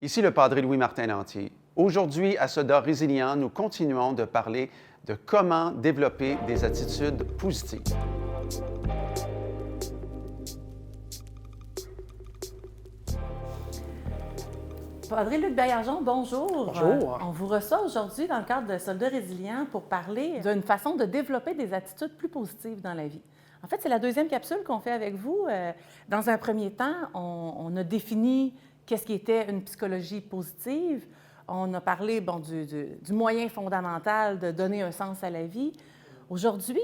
Ici le Padre Louis-Martin Lantier. Aujourd'hui, à Soda Résilient, nous continuons de parler de comment développer des attitudes positives. Padre Luc Baillargeon, bonjour. Bonjour. On vous reçoit aujourd'hui dans le cadre de Soldats résilients pour parler d'une façon de développer des attitudes plus positives dans la vie. En fait, c'est la deuxième capsule qu'on fait avec vous. Dans un premier temps, on a défini qu'est-ce qui était une psychologie positive. On a parlé du moyen fondamental de donner un sens à la vie. Aujourd'hui,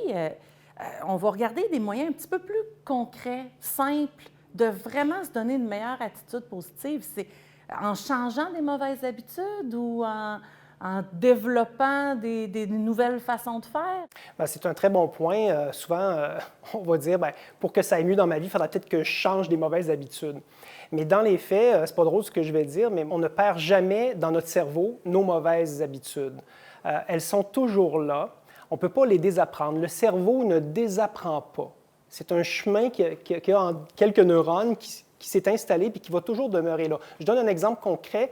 on va regarder des moyens un petit peu plus concrets, simples, de vraiment se donner une meilleure attitude positive. C'est en changeant des mauvaises habitudes ou en développant des nouvelles façons de faire? Bien, c'est un très bon point. Souvent, on va dire, bien, pour que ça aille mieux dans ma vie, il faudra peut-être que je change des mauvaises habitudes. Mais dans les faits, c'est pas drôle ce que je vais dire, mais on ne perd jamais dans notre cerveau nos mauvaises habitudes. Elles sont toujours là. On ne peut pas les désapprendre. Le cerveau ne désapprend pas. C'est un chemin qui a quelques neurones qui s'est installé et qui va toujours demeurer là. Je donne un exemple concret.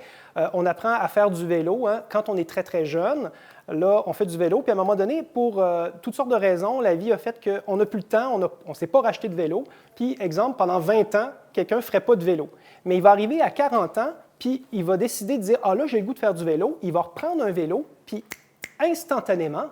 On apprend à faire du vélo quand on est très, très jeune. Là, on fait du vélo, puis à un moment donné, pour toutes sortes de raisons, la vie a fait qu'on n'a plus le temps, on ne s'est pas racheté de vélo. Puis, exemple, pendant 20 ans, quelqu'un ne ferait pas de vélo. Mais il va arriver à 40 ans, puis il va décider de dire « Ah là, j'ai le goût de faire du vélo ». Il va reprendre un vélo, puis instantanément,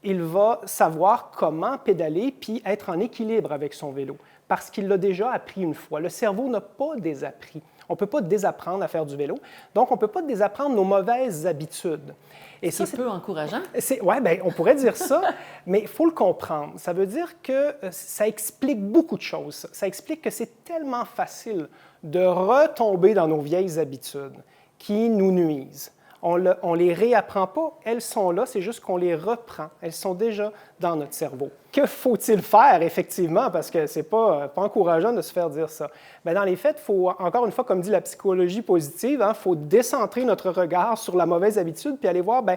il va savoir comment pédaler puis être en équilibre avec son vélo parce qu'il l'a déjà appris une fois. Le cerveau n'a pas désappris. On ne peut pas désapprendre à faire du vélo. Donc, on ne peut pas désapprendre nos mauvaises habitudes. Et ça, c'est peu encourageant. Oui, bien, on pourrait dire ça, mais il faut le comprendre. Ça veut dire que ça explique beaucoup de choses. Ça explique que c'est tellement facile de retomber dans nos vieilles habitudes qui nous nuisent. On ne les réapprend pas, elles sont là, c'est juste qu'on les reprend. Elles sont déjà dans notre cerveau. Que faut-il faire, effectivement, parce que ce n'est pas encourageant de se faire dire ça? Bien, dans les faits, il faut, encore une fois, comme dit la psychologie positive, il faut décentrer notre regard sur la mauvaise habitude puis aller voir bien,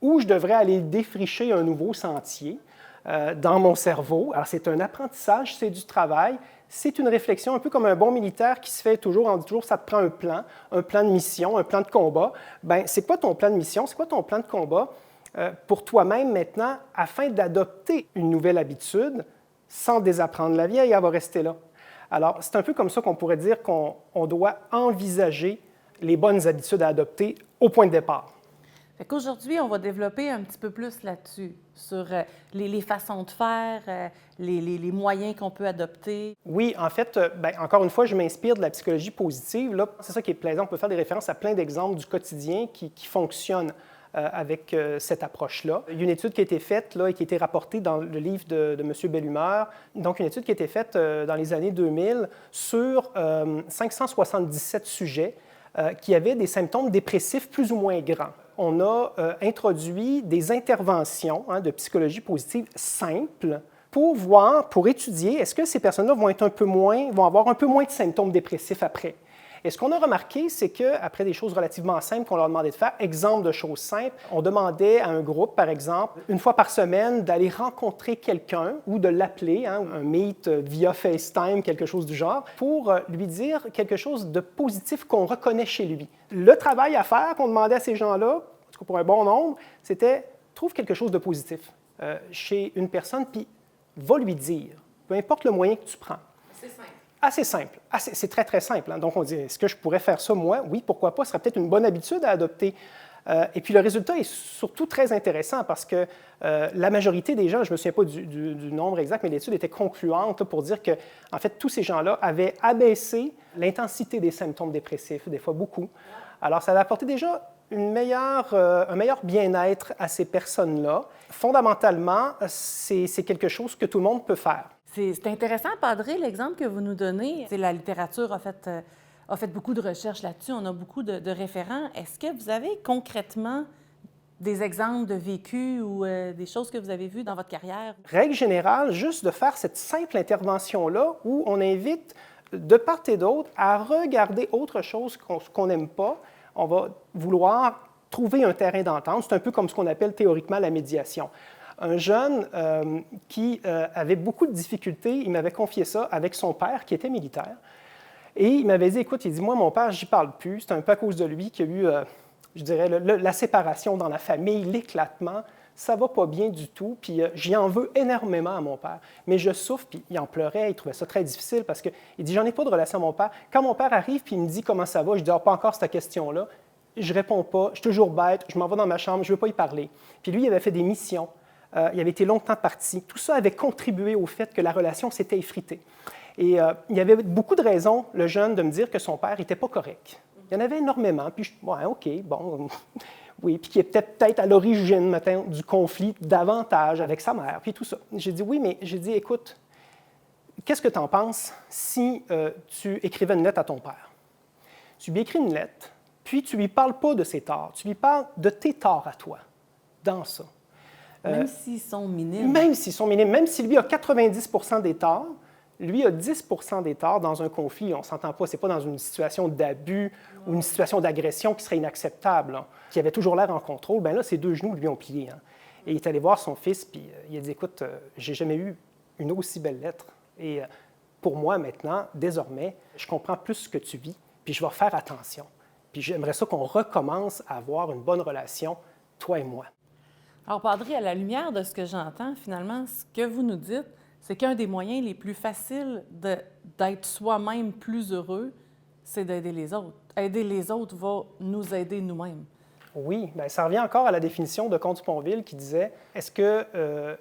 où je devrais aller défricher un nouveau sentier dans mon cerveau. Alors, c'est un apprentissage, c'est du travail. C'est une réflexion un peu comme un bon militaire qui se fait toujours, on dit toujours, ça te prend un plan de mission, un plan de combat. Bien, c'est quoi ton plan de mission? C'est quoi ton plan de combat pour toi-même maintenant afin d'adopter une nouvelle habitude sans désapprendre la vieille, elle va rester là. Alors, c'est un peu comme ça qu'on pourrait dire qu'on doit envisager les bonnes habitudes à adopter au point de départ. Aujourd'hui, on va développer un petit peu plus là-dessus, sur les façons de faire, les moyens qu'on peut adopter. Oui, en fait, bien, encore une fois, je m'inspire de la psychologie positive. Là, c'est ça qui est plaisant. On peut faire des références à plein d'exemples du quotidien qui fonctionnent avec cette approche-là. Il y a une étude qui a été faite là, et qui a été rapportée dans le livre de M. Bellumeur. Donc, une étude qui a été faite dans les années 2000 sur 577 sujets qui avaient des symptômes dépressifs plus ou moins grands. On a introduit des interventions de psychologie positive simples pour voir, pour étudier, est-ce que ces personnes-là vont avoir un peu moins de symptômes dépressifs après. Et ce qu'on a remarqué, c'est qu'après des choses relativement simples qu'on leur demandait de faire, exemple de choses simples, on demandait à un groupe, par exemple, une fois par semaine, d'aller rencontrer quelqu'un ou de l'appeler, un meet via FaceTime, quelque chose du genre, pour lui dire quelque chose de positif qu'on reconnaît chez lui. Le travail à faire qu'on demandait à ces gens-là, en tout cas pour un bon nombre, c'était « trouve quelque chose de positif chez une personne, puis va lui dire, peu importe le moyen que tu prends. » C'est simple. Assez simple. C'est très, très simple. Donc, on dit, est-ce que je pourrais faire ça, moi? Oui, pourquoi pas? Ce serait peut-être une bonne habitude à adopter. Et puis, le résultat est surtout très intéressant parce que la majorité des gens, je ne me souviens pas du nombre exact, mais l'étude était concluante là, pour dire que, en fait, tous ces gens-là avaient abaissé l'intensité des symptômes dépressifs, des fois beaucoup. Alors, ça a apporté déjà un meilleur bien-être à ces personnes-là. Fondamentalement, c'est quelque chose que tout le monde peut faire. C'est intéressant, Padre, l'exemple que vous nous donnez. La littérature a fait beaucoup de recherches là-dessus, on a beaucoup de référents. Est-ce que vous avez concrètement des exemples de vécu ou des choses que vous avez vues dans votre carrière? Règle générale, juste de faire cette simple intervention-là où on invite de part et d'autre à regarder autre chose qu'on n'aime pas. On va vouloir trouver un terrain d'entente. C'est un peu comme ce qu'on appelle théoriquement la médiation. Un jeune qui avait beaucoup de difficultés, il m'avait confié ça avec son père qui était militaire. Et il m'avait dit, écoute, il dit, moi, mon père, j'y parle plus. C'est un peu à cause de lui qu'il y a eu, je dirais, la séparation dans la famille, l'éclatement. Ça va pas bien du tout, puis j'y en veux énormément à mon père. Mais je souffre, puis il en pleurait, il trouvait ça très difficile parce qu'il dit, j'en ai pas de relation à mon père. Quand mon père arrive, puis il me dit comment ça va, je dis, pas encore cette question-là. Je réponds pas, je suis toujours bête, je m'en vais dans ma chambre, je veux pas y parler. Puis lui, il avait fait des missions, il avait été longtemps parti. Tout ça avait contribué au fait que la relation s'était effritée. Et il y avait beaucoup de raisons, le jeune, de me dire que son père n'était pas correct. Il y en avait énormément, puis ouais, OK, bon... Oui, puis qui était peut-être à l'origine, maintenant, du conflit davantage avec sa mère, puis tout ça. J'ai dit, oui, mais j'ai dit, écoute, qu'est-ce que tu en penses si tu écrivais une lettre à ton père? Tu lui écris une lettre, puis tu lui parles pas de ses torts, tu lui parles de tes torts à toi, dans ça. Même s'ils sont minimes. Même s'ils sont minimes, même si lui a 90 des torts, lui a 10 des torts dans un conflit. On ne s'entend pas, ce n'est pas dans une situation d'abus ou une situation d'agression qui serait inacceptable, là, qui avait toujours l'air en contrôle. Bien là, ses deux genoux lui ont plié. Hein. Et il est allé voir son fils, puis il a dit, écoute, j'ai jamais eu une aussi belle lettre. Et pour moi, maintenant, désormais, je comprends plus ce que tu vis, puis je vais faire attention. Puis j'aimerais ça qu'on recommence à avoir une bonne relation, toi et moi. Alors, Padre, à la lumière de ce que j'entends, finalement, ce que vous nous dites, c'est qu'un des moyens les plus faciles d'être soi-même plus heureux, c'est d'aider les autres. Aider les autres va nous aider nous-mêmes. Oui, bien, ça revient encore à la définition de Comte Sponville qui disait « Est-ce que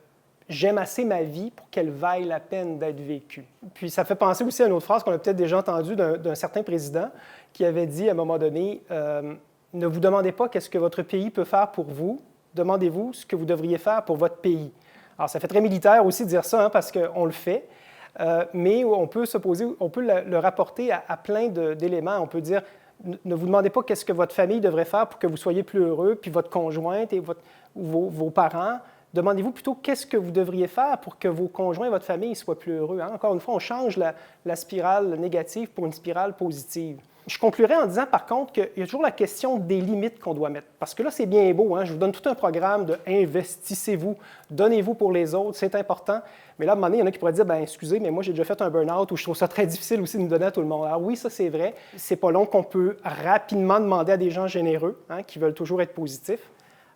j'aime assez ma vie pour qu'elle vaille la peine d'être vécue? » Puis ça fait penser aussi à une autre phrase qu'on a peut-être déjà entendue d'un certain président qui avait dit à un moment donné « Ne vous demandez pas qu'est-ce que votre pays peut faire pour vous, demandez-vous ce que vous devriez faire pour votre pays. » Alors, ça fait très militaire aussi de dire ça, hein, parce qu'on le fait, mais on peut le rapporter à plein d'éléments. On peut dire, ne vous demandez pas qu'est-ce que votre famille devrait faire pour que vous soyez plus heureux, puis votre conjointe et vos parents. Demandez-vous plutôt qu'est-ce que vous devriez faire pour que vos conjoints et votre famille soient plus heureux. Hein? Encore une fois, on change la spirale négative pour une spirale positive. Je conclurai en disant, par contre, qu'il y a toujours la question des limites qu'on doit mettre. Parce que là, c'est bien beau, hein? Je vous donne tout un programme de « investissez-vous, donnez-vous pour les autres, c'est important ». Mais là, à un moment donné, il y en a qui pourraient dire « Bien, excusez, mais moi, j'ai déjà fait un burn-out où je trouve ça très difficile aussi de me donner à tout le monde. » Alors oui, ça, c'est vrai. C'est pas long qu'on peut rapidement demander à des gens généreux, hein, qui veulent toujours être positifs.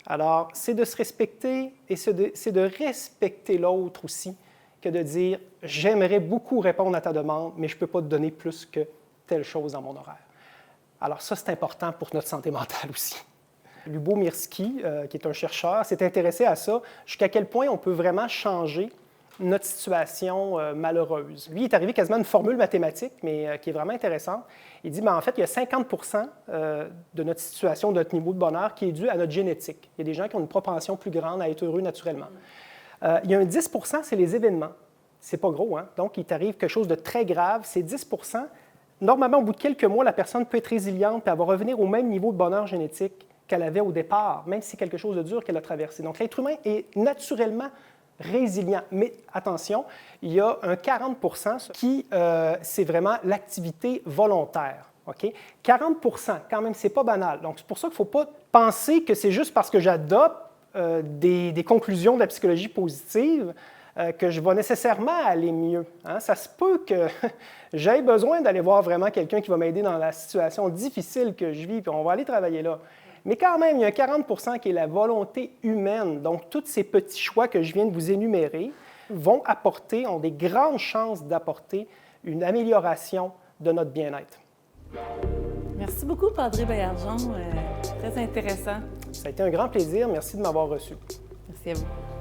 Alors, c'est de se respecter et c'est de respecter l'autre aussi que de dire « J'aimerais beaucoup répondre à ta demande, mais je ne peux pas te donner plus que telle chose dans mon horaire. » Alors ça, c'est important pour notre santé mentale aussi. Lubo Mirski, qui est un chercheur, s'est intéressé à ça, jusqu'à quel point on peut vraiment changer notre situation malheureuse. Lui, il est arrivé quasiment à une formule mathématique, mais qui est vraiment intéressante. Il dit, en fait, il y a 50 de notre situation, de notre niveau de bonheur qui est dû à notre génétique. Il y a des gens qui ont une propension plus grande à être heureux naturellement. Il y a un 10 c'est les événements. C'est pas gros, hein? Donc, il t'arrive quelque chose de très grave, c'est 10 Normalement, au bout de quelques mois, la personne peut être résiliente et elle va revenir au même niveau de bonheur génétique qu'elle avait au départ, même si c'est quelque chose de dur qu'elle a traversé. Donc, l'être humain est naturellement résilient. Mais attention, il y a un 40 qui, c'est vraiment l'activité volontaire. Okay? 40 quand même, c'est pas banal. Donc, c'est pour ça qu'il ne faut pas penser que c'est juste parce que j'adopte des conclusions de la psychologie positive que je vais nécessairement aller mieux. Hein? Ça se peut que j'aie besoin d'aller voir vraiment quelqu'un qui va m'aider dans la situation difficile que je vis, puis on va aller travailler là. Mais quand même, il y a un 40 qui est la volonté humaine. Donc, tous ces petits choix que je viens de vous énumérer ont des grandes chances d'apporter une amélioration de notre bien-être. Merci beaucoup, Padre Baillargeon. Très intéressant. Ça a été un grand plaisir. Merci de m'avoir reçu. Merci à vous.